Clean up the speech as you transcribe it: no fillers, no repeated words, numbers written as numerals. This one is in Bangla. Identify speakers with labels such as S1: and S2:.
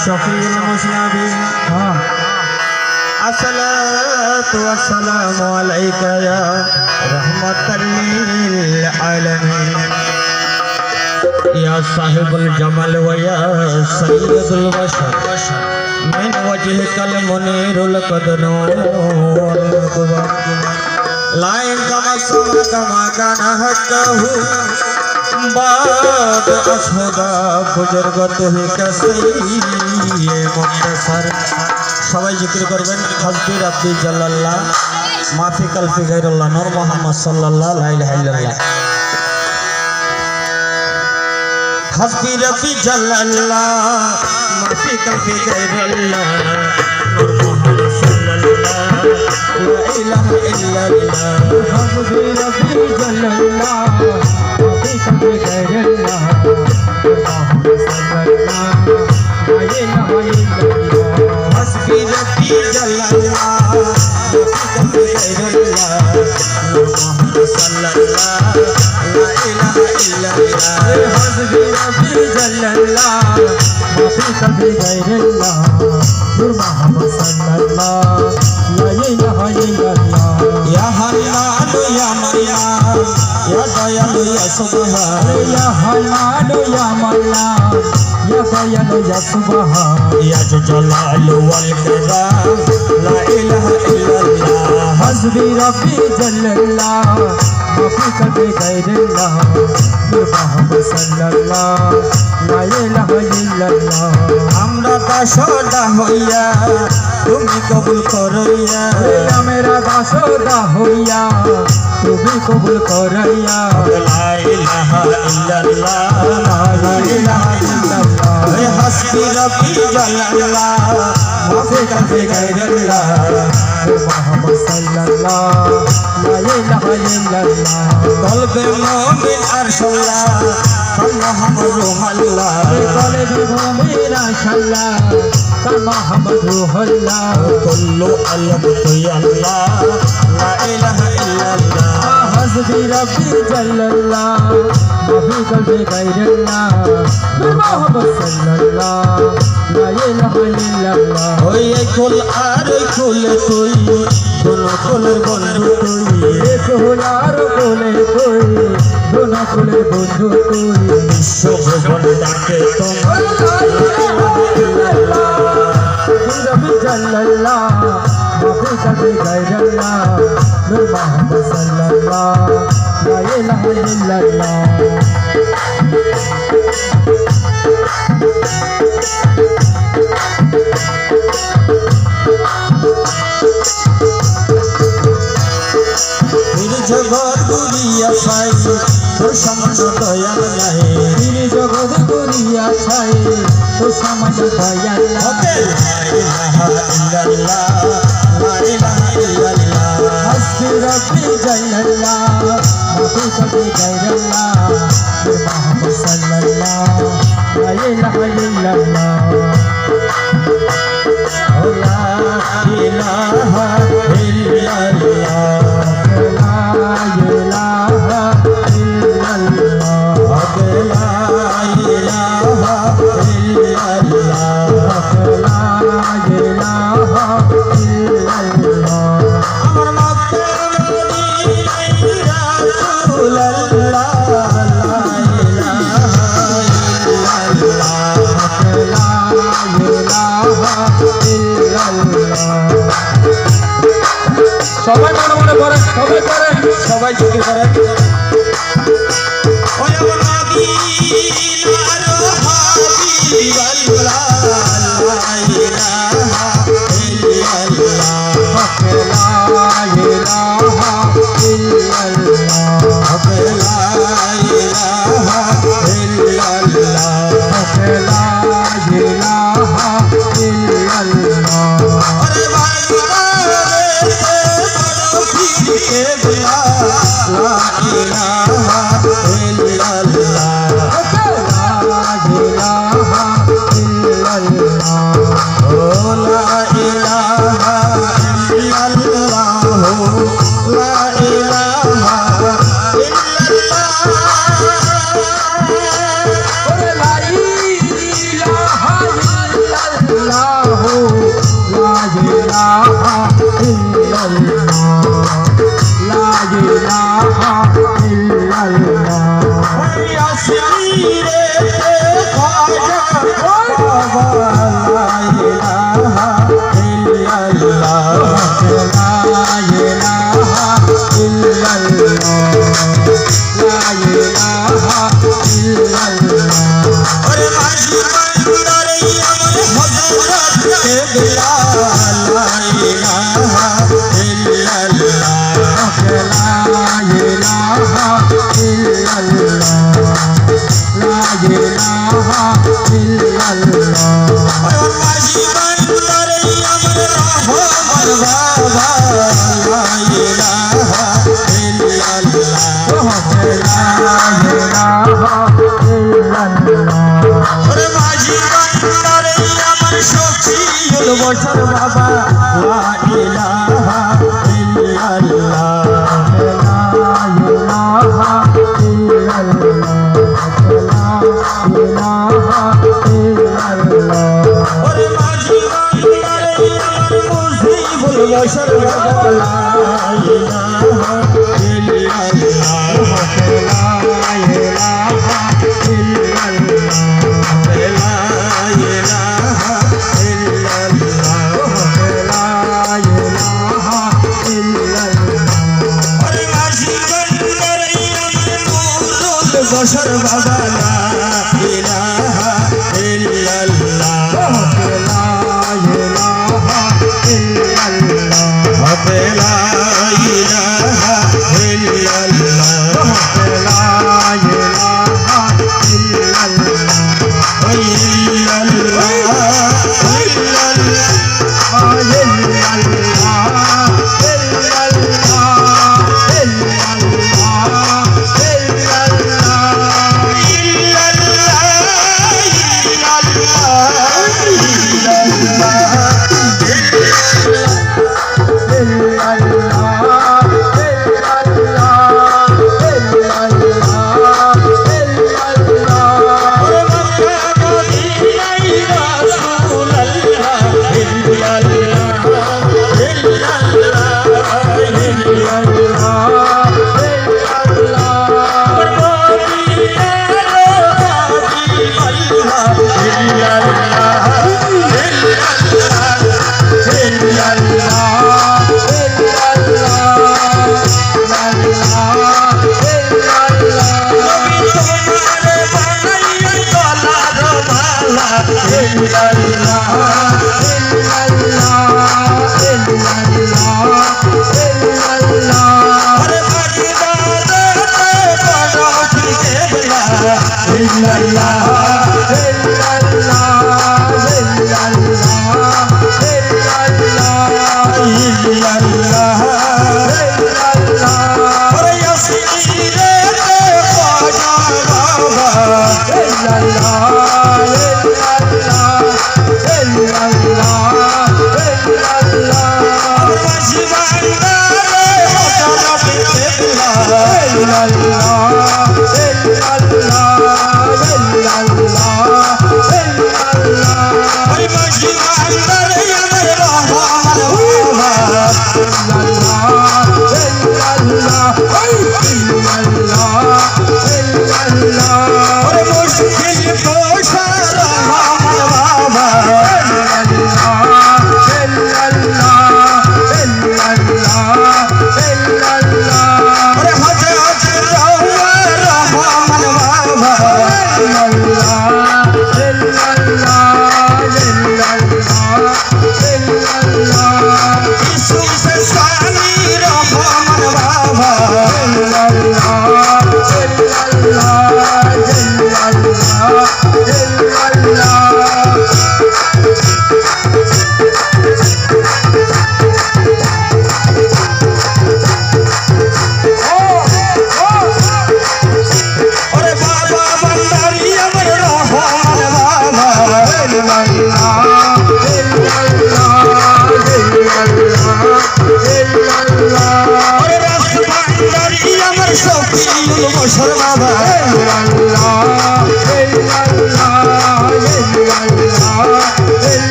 S1: शफीउल मुज़नबीन अस्सलातु वस्सलामु अलैका या रहमतल लिल आलमीन या साहिबुल जमाल व या सय्यदुल बशर मिन वजहिकल मुनीरुल कदनूर लाइन कमा काना हक्कहु बाद अशहदा बुजुर्गत ही कैसे ये मुख्तसर सबाई जिक्र करबेन हस्बी रब्बी जल्लाल्लाह माफी कल्फी गैरुल्लाह नूर मोहम्मद सल्लल्लाहु अलैहि वसल्लम हस्बी रब्बी जल्लाल्लाह माफी कल्फी गैरुल्लाह नूर मोहम्मद सल्लल्लाहु ला इलाहा इल्लल्लाह हस्बी रब्बी जल्लाल्लाह माफी कल्फी गैरुल्लाह मोहम्मद सल्लल्लाहु ला इलाहा इल्लल्लाह हस्बी रब्बी जल्लाल्लाह माफी कल्फी गैरुल्लाह मोहम्मद सल्लल्लाहु ला इलाहा इल्लल्लाह हस्बी रब्बी जल्लाल्लाह माफी कल्फी गैरुल्लाह मोहम्मद सल्लल्लाहु ला इलाहा इल्लल्लाह या हन्नान या मन्नान या दयालु या सुबहान या हन्नान या मन्नान या दयालु या सुबहान या जलाल वल कराम ला इलाहा इल्लल्लाह हस्बी रब्बी जल्लाल्लाह माफी कल्फी गैरुल्लाह मोहम्मद सल्लल्लाहु ला इलाहा इल्लल्लाह हमरा दासोदा হইয়া তুমি কবুল করইয়া মেরা দাসোদা হইয়া তুমি কবুল করইয়া লা ইলাহা ইল্লাল্লাহ লা ইলাহা ইল্লাল্লাহ হাসবি রব্বি জাল্লাল্লাহ মাফি কল্ফি গैरुल्लाह মোহাম্মদ সাল্লাল্লাহু লা ইলাহা ইল্লাল্লাহ কলবে মুমিন আরশাল্লাহ মোহাম্মদ রুহুল্লাহ কলবে মুমিন আরশাল্লাহ মোহাম্মদ রুহুল্লাহ কুল্লু আলম তুয়াল্লাহ লা ইলাহা ইল্লাল্লাহ হযরত রব্বি জাল্লাল্লাহ মাফি কলবে গैरुल्लाह মোহাম্মদ সাল্লাল্লাহু লা ইলাহা ইল্লাল্লাহ ওই কুল আর কুল তুই দোনো কুলের বন্ধু তুই কুল আর কুলে তুই দোনো কুলের বন্ধু তুই বিশ্ব ভুবন ডাকে তোমার रब्बी जल्लाल्लाह माफी कल्फी गैरुल्लाह मोहम्मद सल्लल्लाहु ला इलाहा इल्लल्लाह জগৎ গুরিয়া ছাই তোর সমান দয়াল নাই তিনি জগৎ গুরিয়া ছাই তোর সমান দয়াল নাই লা ইলাহা ইল্লাল্লাহ লা ইলাহা ইল্লাল্লাহ হস্বি রব্বি জাল্লাল্লাহ মাফি কল্ফি গैरुल्लाह মোহাম্মদ সাল্লাল্লাহু লা ইলাহা ইল্লাল্লাহ লা ইলাহা ইল্লাল্লাহ সবাই মনে মনে করেন সবাই করেন সবাই জিকির করেন ওই আমার মদিনার হাবিবাল্লাহ লা ইলাহা ইল্লাল্লাহ লা ইলাহা ইল্লাল্লাহ লা ইলাহা ইল্লাল্লাহ লা ইলাহা ইল্লাল্লাহ আরে ভাই লা ইলাহা ইল্লাল্লাহ লা ইলাহা ইল্লাল্লাহ ও লা ইলাহা ইল্লাল্লাহ লা ইলাহা ইল্লাল্লাহ লা ইলাহা ইল্লাল্লাহ বছর বাবা লা ইলাহা ইল্লাল্লাহ লা ইলাহা ইল্লাল্লাহ লা ইলাহা ইল্লাল্লাহ ওরে মাঝি বান্দারে আমার মুজিবুল বশর বাবা লা ইলাহা ইল্লাল্লাহ লা ইলাহা বশর বাবা লা ইলাহা ইল্লাল্লাহ লা ইলাহা ইল্লাল্লাহ লা ইলাহা ইল্লাল্লাহ লা ইলাহা ইল্লাল্লাহ
S2: Allah